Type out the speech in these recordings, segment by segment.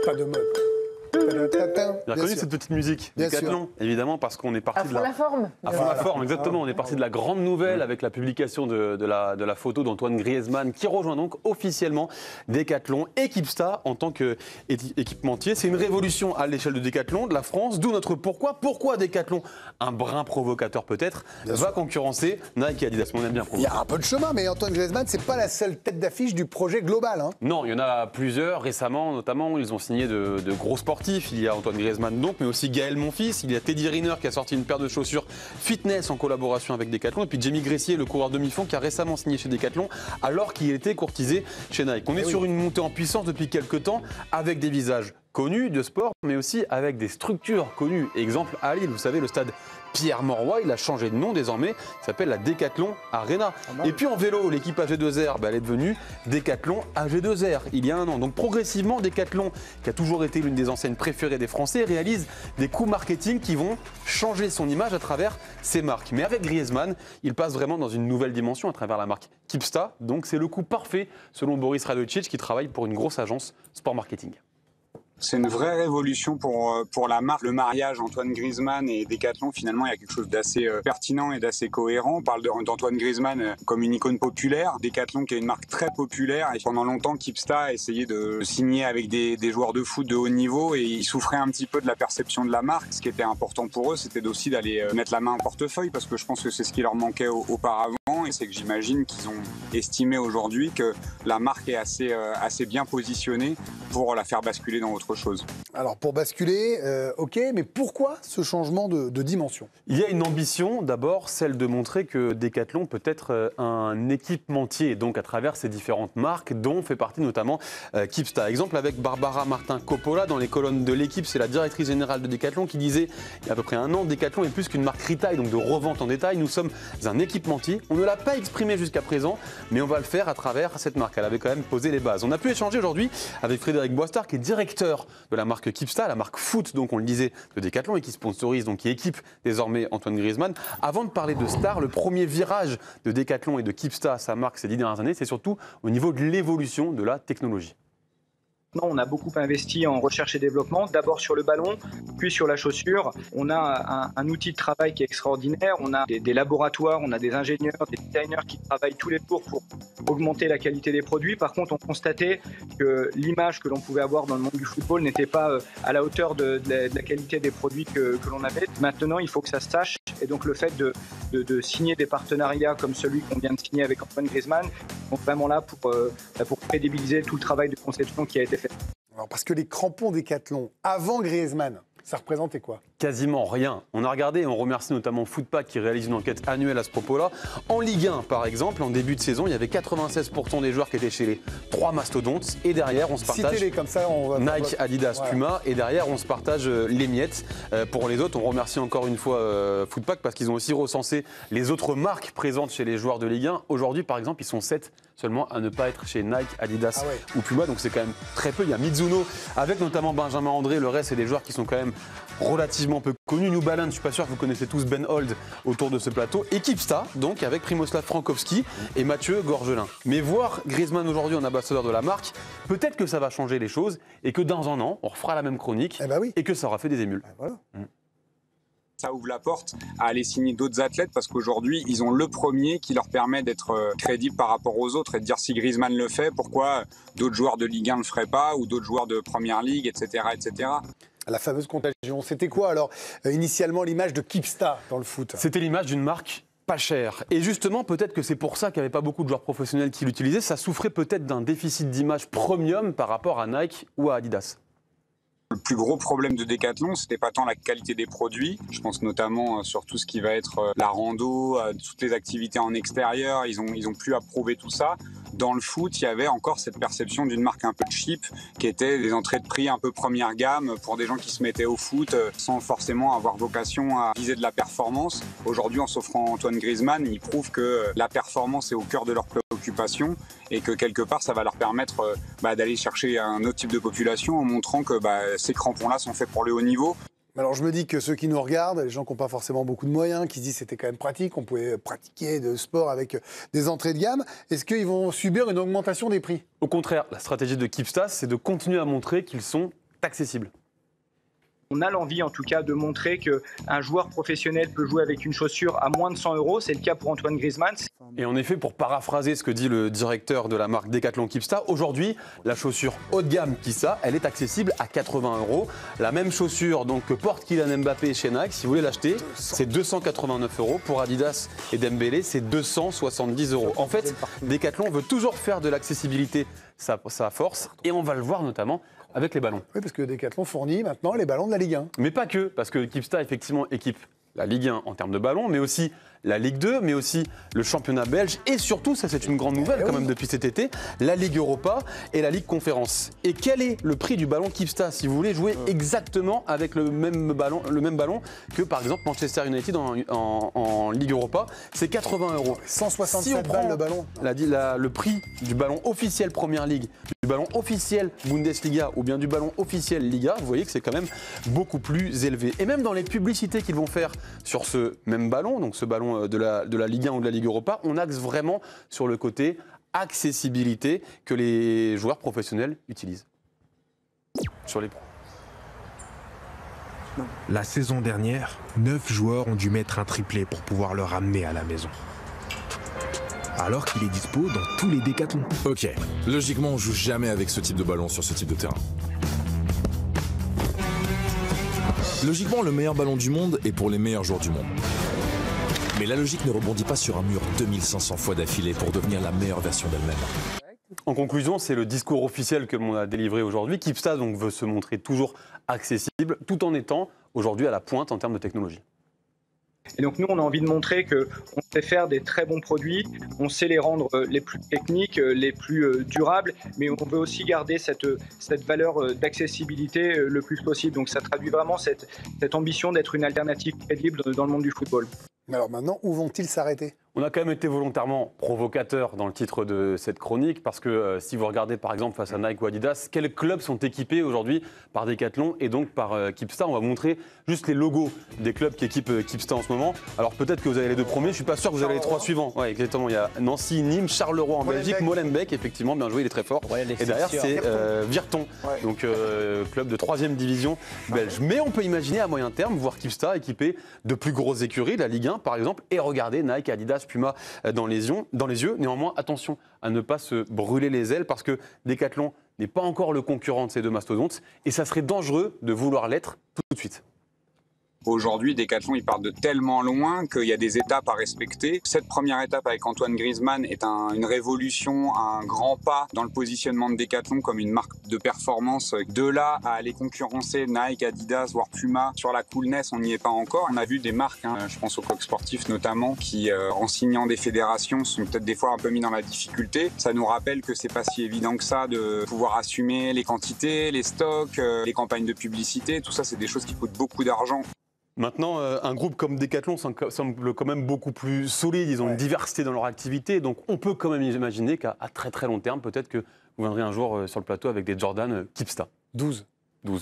Pas de mode. Bien connu cette petite musique, Décathlon, évidemment, parce qu'on est parti de la forme. À fond la forme, exactement. On est parti de la grande nouvelle avec la publication de la photo d'Antoine Griezmann qui rejoint donc officiellement Décathlon et Keepsta en tant qu'équipementier. C'est une révolution à l'échelle de Décathlon, de la France, d'où notre pourquoi. Pourquoi Décathlon, un brin provocateur peut-être, va concurrencer Nike et Adidas. On aime bien Il y a un peu de chemin, mais Antoine Griezmann, c'est pas la seule tête d'affiche du projet global. Hein. Non, il y en a plusieurs. Récemment, notamment, ils ont signé de gros sportifs. Il y a Antoine Griezmann donc, mais aussi Gaël Monfils. Il y a Teddy Riner qui a sorti une paire de chaussures fitness en collaboration avec Décathlon. Et puis Jamie Gressier, le coureur demi-fond, qui a récemment signé chez Décathlon alors qu'il était courtisé chez Nike. On est sur une montée en puissance depuis quelques temps avec des visages connus de sport, mais aussi avec des structures connues. Exemple à Lille, vous savez, le stade Pierre-Mauroy, il a changé de nom désormais, il s'appelle la Décathlon Arena. Et puis en vélo, l'équipe AG2R, elle est devenue Décathlon AG2R il y a un an. Donc progressivement, Décathlon, qui a toujours été l'une des enseignes préférées des Français, réalise des coups marketing qui vont changer son image à travers ses marques. Mais avec Griezmann, il passe vraiment dans une nouvelle dimension à travers la marque Keepsta. Donc c'est le coup parfait, selon Boris Radojcic, qui travaille pour une grosse agence sport marketing. C'est une vraie révolution pour la marque. Le mariage Antoine Griezmann et Décathlon, finalement, il y a quelque chose d'assez pertinent et d'assez cohérent. On parle d'Antoine Griezmann comme une icône populaire. Décathlon qui est une marque très populaire. Et pendant longtemps, Keepsta a essayé de signer avec des joueurs de foot de haut niveau et ils souffraient un petit peu de la perception de la marque. Ce qui était important pour eux, c'était aussi d'aller mettre la main au portefeuille parce que je pense que c'est ce qui leur manquait auparavant. Et c'est que j'imagine qu'ils ont estimé aujourd'hui que la marque est assez bien positionnée pour la faire basculer dans autre chose. Alors pour basculer, ok, mais pourquoi ce changement de dimension ? Il y a une ambition, d'abord, celle de montrer que Décathlon peut être un équipementier, donc à travers ses différentes marques, dont fait partie notamment Keepsta. Exemple avec Barbara Martin-Coppola, dans les colonnes de l'équipe, c'est la directrice générale de Décathlon qui disait, il y a à peu près un an, Décathlon est plus qu'une marque retail, donc de revente en détail. Nous sommes un équipementier. On ne l'a pas exprimé jusqu'à présent, mais on va le faire à travers cette marque. Elle avait quand même posé les bases. On a pu échanger aujourd'hui avec Frédéric Boistard, qui est directeur de la marque Keepsta, la marque foot, donc on le disait, de Décathlon et qui sponsorise, donc qui équipe désormais Antoine Griezmann. Avant de parler de stars, le premier virage de Décathlon et de Keepsta, sa marque ces 10 dernières années, c'est surtout au niveau de l'évolution de la technologie. On a beaucoup investi en recherche et développement, d'abord sur le ballon, puis sur la chaussure. On a un outil de travail qui est extraordinaire, on a des laboratoires, on a des ingénieurs, des designers qui travaillent tous les jours pour augmenter la qualité des produits. Par contre, on constatait que l'image que l'on pouvait avoir dans le monde du football n'était pas à la hauteur de la qualité des produits que l'on avait. Maintenant, il faut que ça se sache. Et donc le fait de signer des partenariats comme celui qu'on vient de signer avec Antoine Griezmann, donc vraiment là pour crédibiliser tout le travail de conception qui a été fait. Alors parce que les crampons Décathlon avant Griezmann, ça représentait quoi ? Quasiment rien. On a regardé et on remercie notamment Footpack qui réalise une enquête annuelle à ce propos-là. En Ligue 1, par exemple, en début de saison, il y avait 96% des joueurs qui étaient chez les 3 mastodontes. Et derrière, on se partage Citez-les, comme ça, on va Nike, Adidas, Puma. Et derrière, on se partage les miettes. Pour les autres, on remercie encore une fois Footpack parce qu'ils ont aussi recensé les autres marques présentes chez les joueurs de Ligue 1. Aujourd'hui, par exemple, ils sont 7 seulement à ne pas être chez Nike, Adidas ou Puma. Donc c'est quand même très peu. Il y a Mizuno avec notamment Benjamin André. Le reste, c'est des joueurs qui sont quand même relativement peu connus. New Balance, je suis pas sûr que vous connaissez tous Ben Holt autour de ce plateau. Et Keepsta, donc avec Primoslav Frankowski et Mathieu Gorgelin. Mais voir Griezmann aujourd'hui en ambassadeur de la marque, peut-être que ça va changer les choses et que dans un an, on refera la même chronique et que ça aura fait des émules. Voilà. Ça ouvre la porte à aller signer d'autres athlètes parce qu'aujourd'hui, ils ont le premier qui leur permet d'être crédibles par rapport aux autres et de dire si Griezmann le fait, pourquoi d'autres joueurs de Ligue 1 ne le feraient pas ou d'autres joueurs de Première Ligue, etc., etc. La fameuse contagion. C'était quoi alors initialement l'image de Keepsta dans le foot ? C'était l'image d'une marque pas chère. Et justement, peut-être que c'est pour ça qu'il n'y avait pas beaucoup de joueurs professionnels qui l'utilisaient. Ça souffrait peut-être d'un déficit d'image premium par rapport à Nike ou à Adidas. Le plus gros problème de Décathlon, c'était pas tant la qualité des produits. Je pense notamment sur tout ce qui va être la rando, toutes les activités en extérieur. Ils ont pu approuver tout ça. Dans le foot, il y avait encore cette perception d'une marque un peu cheap, qui était des entrées de prix un peu première gamme pour des gens qui se mettaient au foot sans forcément avoir vocation à viser de la performance. Aujourd'hui, en s'offrant Antoine Griezmann, ils prouvent que la performance est au cœur de leurs préoccupations et que quelque part, ça va leur permettre d'aller chercher un autre type de population en montrant que ces crampons-là sont faits pour le haut niveau. Alors je me dis que ceux qui nous regardent, les gens qui n'ont pas forcément beaucoup de moyens, qui se disent que c'était quand même pratique, on pouvait pratiquer de sport avec des entrées de gamme, est-ce qu'ils vont subir une augmentation des prix ? Au contraire, la stratégie de Keepsta, c'est de continuer à montrer qu'ils sont accessible. On a l'envie en tout cas de montrer qu'un joueur professionnel peut jouer avec une chaussure à moins de 100 €. C'est le cas pour Antoine Griezmann. Et en effet, pour paraphraser ce que dit le directeur de la marque Decathlon Keepsta, aujourd'hui, la chaussure haut de gamme Keepsta, elle est accessible à 80 €. La même chaussure donc, que porte Kylian Mbappé chez Nike, si vous voulez l'acheter, c'est 289 €. Pour Adidas et Dembélé, c'est 270 €. En fait, Decathlon veut toujours faire de l'accessibilité sa force, et on va le voir notamment avec les ballons. Oui, parce que Decathlon fournit maintenant les ballons de la Ligue 1. Mais pas que, parce que Keepsta, effectivement, équipe la Ligue 1 en termes de ballons, mais aussi la Ligue 2, mais aussi le championnat belge, et surtout, ça c'est une grande nouvelle quand même depuis cet été, la Ligue Europa et la Ligue Conférence. Et quel est le prix du ballon Keepsta si vous voulez jouer exactement avec le même ballon que par exemple Manchester United en Ligue Europa? C'est 80 €. 167 si on prend balles le ballon. le prix du ballon officiel Première Ligue, du ballon officiel Bundesliga ou bien du ballon officiel Liga, vous voyez que c'est quand même beaucoup plus élevé. Et même dans les publicités qu'ils vont faire sur ce même ballon, donc ce ballon de la Ligue 1 ou de la Ligue Europa, on axe vraiment sur le côté accessibilité que les joueurs professionnels utilisent. Sur les pros. La saison dernière, 9 joueurs ont dû mettre un triplé pour pouvoir le ramener à la maison. Alors qu'il est dispo dans tous les décathlons. Ok, logiquement on joue jamais avec ce type de ballon sur ce type de terrain. Logiquement, le meilleur ballon du monde est pour les meilleurs joueurs du monde. Mais la logique ne rebondit pas sur un mur 2500 fois d'affilée pour devenir la meilleure version d'elle-même. En conclusion, c'est le discours officiel que l'on a délivré aujourd'hui. Keepsta donc veut se montrer toujours accessible, tout en étant aujourd'hui à la pointe en termes de technologie. Et donc nous, on a envie de montrer qu'on sait faire des très bons produits, on sait les rendre les plus techniques, les plus durables, mais on veut aussi garder cette valeur d'accessibilité le plus possible. Donc ça traduit vraiment cette ambition d'être une alternative crédible dans le monde du football. Alors maintenant, où vont-ils s'arrêter ? On a quand même été volontairement provocateur dans le titre de cette chronique parce que si vous regardez par exemple face à Nike ou Adidas, quels clubs sont équipés aujourd'hui par Decathlon et donc par Keepsta? On va vous montrer juste les logos des clubs qui équipent Keepsta en ce moment. Alors peut-être que vous avez les deux premiers, je suis pas sûr que vous avez les trois suivants. Ouais, exactement. Il y a Nancy, Nîmes, Charleroi en Belgique, Molenbeek, effectivement, bien joué, il est très fort. Ouais, et derrière c'est Virton, donc club de 3e division belge. Mais on peut imaginer à moyen terme voir Keepsta équipé de plus grosses écuries, la Ligue 1 par exemple, et regarder Nike, Adidas, Puma dans les yeux. Néanmoins, attention à ne pas se brûler les ailes parce que Decathlon n'est pas encore le concurrent de ces deux mastodontes et ça serait dangereux de vouloir l'être tout de suite. Aujourd'hui, Decathlon, ils partent de tellement loin qu'il y a des étapes à respecter. Cette première étape avec Antoine Griezmann est une révolution, un grand pas dans le positionnement de Decathlon comme une marque de performance. De là à aller concurrencer Nike, Adidas, voire Puma sur la coolness, on n'y est pas encore. On a vu des marques, je pense au coq sportif notamment, qui en signant des fédérations sont peut-être des fois un peu mis dans la difficulté. Ça nous rappelle que c'est pas si évident que ça de pouvoir assumer les quantités, les stocks, les campagnes de publicité. Tout ça, c'est des choses qui coûtent beaucoup d'argent. Maintenant, un groupe comme Decathlon semble quand même beaucoup plus solide. Ils ont une diversité dans leur activité. Donc, on peut quand même imaginer qu'à très très long terme, peut-être que vous viendrez un jour sur le plateau avec des Jordan Keepsta. 12.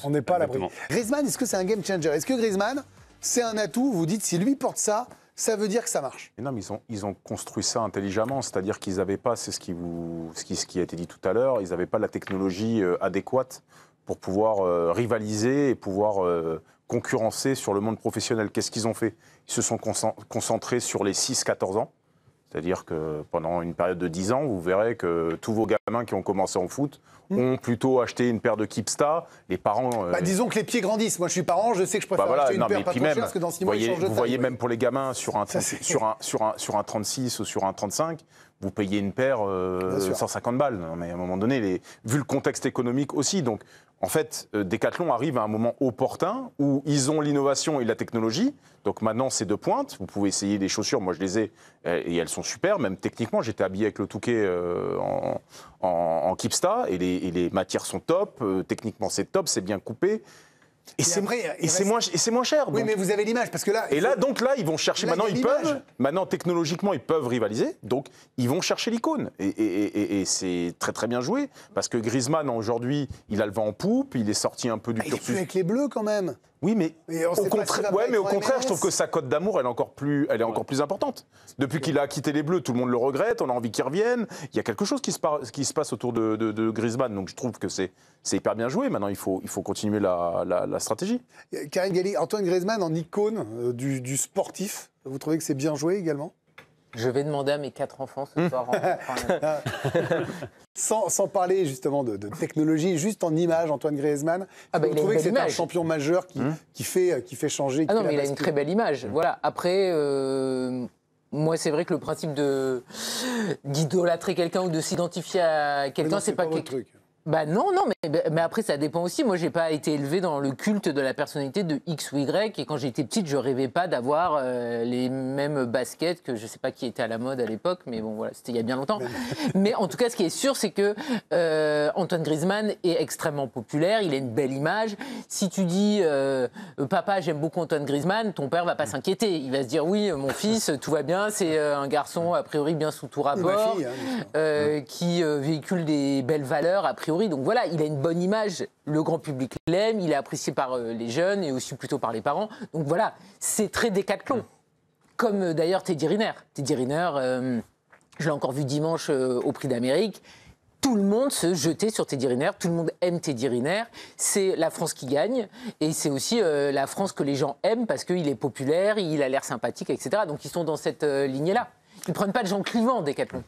On n'est pas à l'abri. Griezmann, est-ce que c'est un game changer? Est-ce que Griezmann, c'est un atout? Vous dites, si lui porte ça, ça veut dire que ça marche. Non, mais ils ont construit ça intelligemment. C'est-à-dire qu'ils n'avaient pas, c'est ce qui a été dit tout à l'heure, ils n'avaient pas la technologie adéquate pour pouvoir rivaliser et pouvoir concurrencer sur le monde professionnel. Qu'est-ce qu'ils ont fait? Ils se sont concentrés sur les 6-14 ans. C'est-à-dire que pendant une période de 10 ans, vous verrez que tous vos gamins qui ont commencé en foot ont plutôt acheté une paire de Keepsta. Les parents... disons que les pieds grandissent. Moi, je suis parent, je sais que je préfère acheter une paire pas trop chère parce que dans 6 mois, ils changent de taille. Vous voyez même pour les gamins, sur un 36 ou sur un 35, vous payez une paire 150 balles. Non, mais à un moment donné, vu le contexte économique aussi, donc... En fait, Decathlon arrive à un moment opportun où ils ont l'innovation et la technologie. Donc maintenant, c'est de pointe. Vous pouvez essayer des chaussures. Moi, je les ai et elles sont super. Même techniquement, j'étais habillé avec le Touquet en Keepsta et les matières sont top. Techniquement, c'est top. C'est bien coupé. Et c'est moins cher. Oui, donc. Mais vous avez l'image parce que là. Donc là, ils vont chercher. Maintenant, technologiquement, ils peuvent rivaliser. Donc, ils vont chercher l'icône. Et c'est très très bien joué parce que Griezmann aujourd'hui, il a le vent en poupe. Il est sorti un peu du cursus. Il est plus avec les Bleus quand même. Oui, mais Et on au sait pas contraire, s'il va pas mais au être en contraire, MLS. je trouve que sa cote d'amour, elle est encore plus importante. Depuis qu'il a quitté les Bleus, tout le monde le regrette, on a envie qu'il revienne. Il y a quelque chose qui se passe autour de Griezmann, donc je trouve que c'est hyper bien joué. Maintenant, il faut continuer la stratégie. Karine Galli, Antoine Griezmann en icône du sportif, vous trouvez que c'est bien joué également? Je vais demander à mes 4 enfants ce soir. Sans parler justement de technologie, juste en image, Antoine Griezmann, vous trouvez que c'est un champion majeur qui fait changer? Ah non, mais il a une très belle image. Voilà. Après, moi, c'est vrai que le principe d'idolâtrer quelqu'un ou de s'identifier à quelqu'un, c'est pas votre truc. Bah non, mais après ça dépend aussi. Moi, j'ai pas été élevé dans le culte de la personnalité de X ou Y, et quand j'étais petite, je rêvais pas d'avoir les mêmes baskets que je sais pas qui était à la mode à l'époque, mais bon voilà, c'était il y a bien longtemps. Mais en tout cas, ce qui est sûr, c'est que Antoine Griezmann est extrêmement populaire, il a une belle image. Si tu dis papa, j'aime beaucoup Antoine Griezmann, ton père va pas s'inquiéter. Il va se dire oui, mon fils, tout va bien, c'est un garçon a priori bien sous tout rapport, qui véhicule des belles valeurs a priori. Donc voilà, il a une bonne image, le grand public l'aime, il est apprécié par les jeunes et aussi plutôt par les parents. Donc voilà, c'est très décathlon. Comme d'ailleurs Teddy Riner. Teddy Riner, je l'ai encore vu dimanche au Prix d'Amérique. Tout le monde se jetait sur Teddy Riner, tout le monde aime Teddy Riner. C'est la France qui gagne et c'est aussi la France que les gens aiment parce qu'il est populaire, il a l'air sympathique, etc. Donc ils sont dans cette lignée-là. Ils ne prennent pas de gens clivants, Décathlon.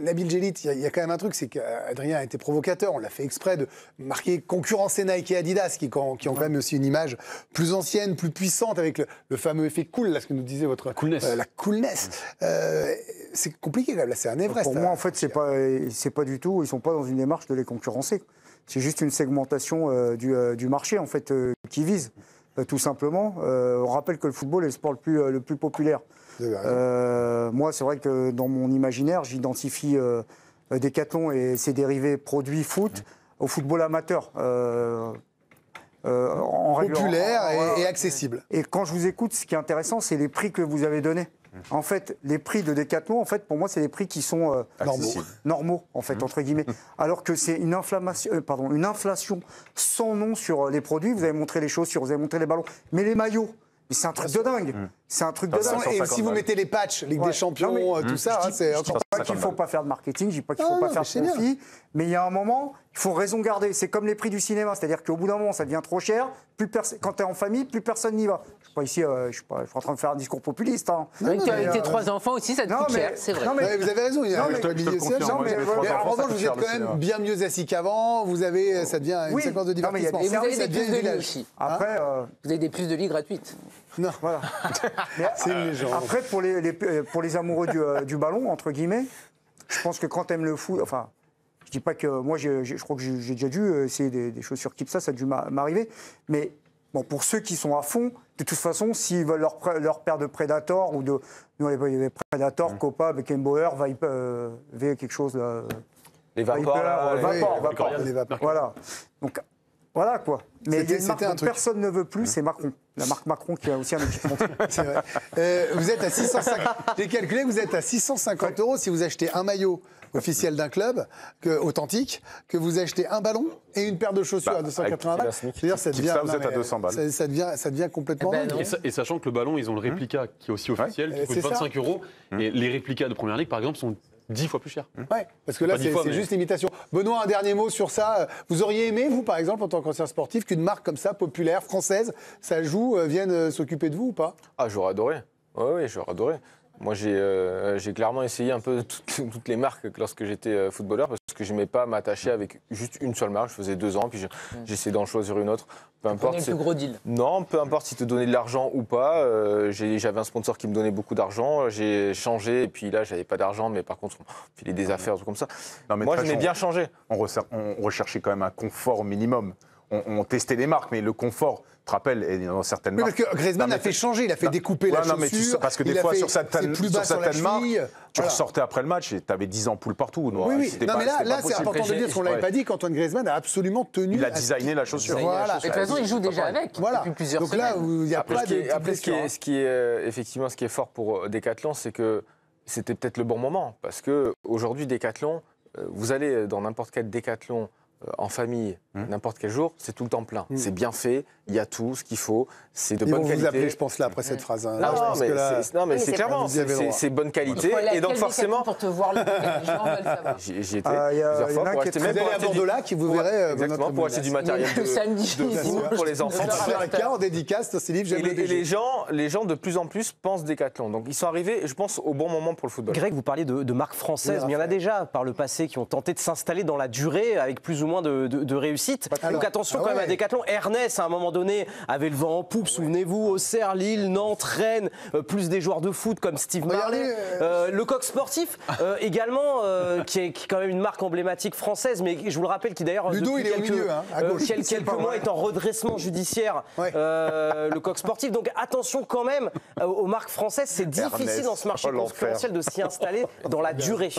Nabil Djellit, il y a quand même un truc, c'est qu'Adrien a été provocateur. On l'a fait exprès de marquer concurrencer Nike et Adidas, qui ont quand même aussi une image plus ancienne, plus puissante, avec le fameux effet cool, là, ce que nous disait votre... La coolness. La coolness. C'est compliqué, quand même. Là, c'est un Everest. Pour moi, en fait, c'est pas du tout... Ils sont pas dans une démarche de les concurrencer. C'est juste une segmentation du marché, en fait, qui vise, tout simplement. On rappelle que le football est le sport le plus populaire. Moi, c'est vrai que dans mon imaginaire, j'identifie Décathlon et ses dérivés produits foot au football amateur. Populaire et accessible. Et quand je vous écoute, ce qui est intéressant, c'est les prix que vous avez donnés. En fait, les prix de Décathlon, en fait, pour moi, c'est des prix qui sont normaux, en fait, entre guillemets. Alors que c'est une inflation sans nom sur les produits. Vous avez montré les chaussures, vous avez montré les ballons, mais les maillots. Mais c'est un truc de dingue. C'est un truc de dingue. Et si vous mettez les patchs, Ligue des Champions, tout ça, c'est encore pas qu'il ne faut pas faire de marketing, je ne dis pas qu'il ne faut pas faire de profit, mais il y a un moment, il faut raison garder. C'est comme les prix du cinéma, c'est-à-dire qu'au bout d'un moment, ça devient trop cher. Quand tu es en famille, plus personne n'y va. Je suis pas ici, je suis en train de faire un discours populiste. Hein. Avec tes 3 enfants aussi, ça te coûte cher, c'est vrai. Vous avez raison, il y a je te le confirme. en revanche, vous êtes quand même bien mieux assis qu'avant. Vous avez, ça devient une séquence de divertissement. Et vous avez des puces de lit aussi. Après, vous avez des puces de lit gratuites. Non, voilà. C'est une légende. Après, pour les amoureux du ballon, entre guillemets, je pense que quand tu aimes le foot, enfin, je dis pas que moi, je crois que j'ai déjà dû essayer des chaussures type ça a dû m'arriver, mais bon, pour ceux qui sont à fond, de toute façon, s'ils veulent leur paire de Predator ou de, nous il y avait Predator, Copa, Beckenbauer, Viper, quelque chose. Les Vapor, Les vapeurs. Voilà. Donc. Voilà quoi. Mais il y a une marque que personne ne veut plus, c'est Macron. La marque Macron qui a aussi un équipement. C'est vrai. Vous êtes à 650. J'ai calculé, vous êtes à 650 € si vous achetez un maillot officiel d'un club authentique, que vous achetez un ballon et une paire de chaussures à 280 balles. C'est-à-dire, ça devient. Vous êtes à 200 balles. Ça devient complètement dingue. Et sachant que le ballon, ils ont le réplica qui est aussi officiel, qui coûte 25 €. Et les réplicas de Première Ligue, par exemple, sont 10 fois plus cher. Ouais, parce que là, c'est juste l'imitation. Benoît, un dernier mot sur ça. Vous auriez aimé, vous, par exemple, en tant qu'ancien sportif, qu'une marque comme ça, populaire, française, ça joue, vienne s'occuper de vous ou pas? Ah, j'aurais adoré. Oui, j'aurais adoré. Moi, j'ai clairement essayé un peu toutes les marques lorsque j'étais footballeur parce que je n'aimais pas m'attacher avec juste une seule marque. Je faisais 2 ans, puis j'essayais d'en choisir une autre. Peu importe. Le plus gros deal. Non, peu importe si tu te donnais de l'argent ou pas. J'avais un sponsor qui me donnait beaucoup d'argent. J'ai changé, et puis là, j'avais pas d'argent, mais par contre, on filait des affaires, tout comme ça. Non, mais moi, j'aimais bien changer. On recherchait quand même un confort minimum. On testait les marques, mais le confort, tu te rappelles, et dans certaines marques. Parce que Griezmann a fait changer, il a fait découper la chaussure. Parce que des fois, sur certaines marques, tu ressortais après le match et tu avais 10 ampoules partout. Oui. Non, mais là, c'est important de dire ce qu'on ne l'avait pas dit, qu'Antoine Griezmann a absolument tenu. Il a designé la chaussure. Voilà. Et de toute façon, il joue déjà avec depuis plusieurs semaines. Donc là, il n'y a pas de. Après, ce qui est fort pour Décathlon, c'est que c'était peut-être le bon moment. Parce qu'aujourd'hui, Décathlon, vous allez dans n'importe quel Décathlon en famille, n'importe quel jour, c'est tout le temps plein. C'est bien fait, il y a tout ce qu'il faut, c'est de bonne qualité. Vous appeler, je pense, là, après cette phrase. Hein. Non, mais c'est clairement, c'est bonne qualité. Et donc forcément... Pour te voir, les gens veulent savoir. J'y étais plusieurs fois pour acheter... Vous allez à Bordeaux-là, qui vous verrez... Exactement, pour acheter du matériel de foot pour les enfants. En dédicace, dans ces livres, j'aime le DG. Et les gens, de plus en plus, pensent Decathlon. Donc ils sont arrivés, je pense, au bon moment pour le football. Greg, vous parliez de marques françaises, mais il y en a déjà par le passé qui ont tenté de s'installer dans la durée avec plus ou moins de réussite. Donc attention quand même à Decathlon. Ernest, à un moment donné, avait le vent en poupe, souvenez-vous, Auxerre, Lille, Nantes, Rennes, plus des joueurs de foot comme Steve Marley. Le Coq Sportif, également, qui est quand même une marque emblématique française, mais je vous le rappelle, qui d'ailleurs, Ludo, il est au milieu, hein, à gauche. quelques mois est en redressement judiciaire, le Coq Sportif. Donc attention quand même aux marques françaises, c'est difficile dans ce marché concurrentiel de s'y installer dans la durée.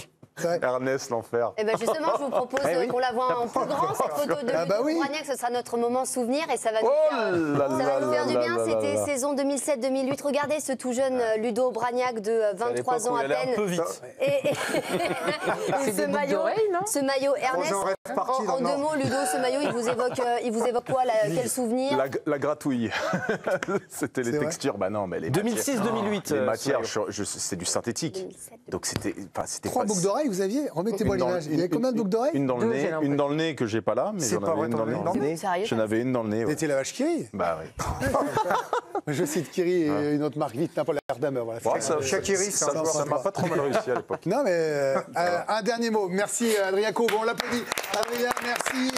Ernest, l'enfer. Et ben justement, je vous propose qu'on la voit en plus grand, cette photo de Ludo Bragnac. Ce sera notre moment souvenir et ça va nous faire du bien. C'était saison 2007-2008. Regardez ce tout jeune Ludo Bragnac de 23 ans à peine. Un peu vite. Et ce maillot Ernest, en 2 mots, Ludo, ce maillot, il vous évoque quoi, quel souvenir? La gratouille. C'était les textures. Bah non, mais les 2006-2008. Les matières, c'est du synthétique. Donc c'était 3 boucles d'oreilles, vous aviez? Remettez-moi l'image. Il y a combien de boucles d'oreilles? Une dans le nez que j'ai pas là, mais j'en avais une dans le nez. J'en avais une dans le nez. C'était la vache Kiri? Bah oui. Je cite Kiri et une autre marque vite, Paul Erdamer. Shaqiri, ça m'a pas trop mal réussi à l'époque. Non, mais un dernier mot. Merci, Adrien Cobb. On l'applaudit. Adrien, merci.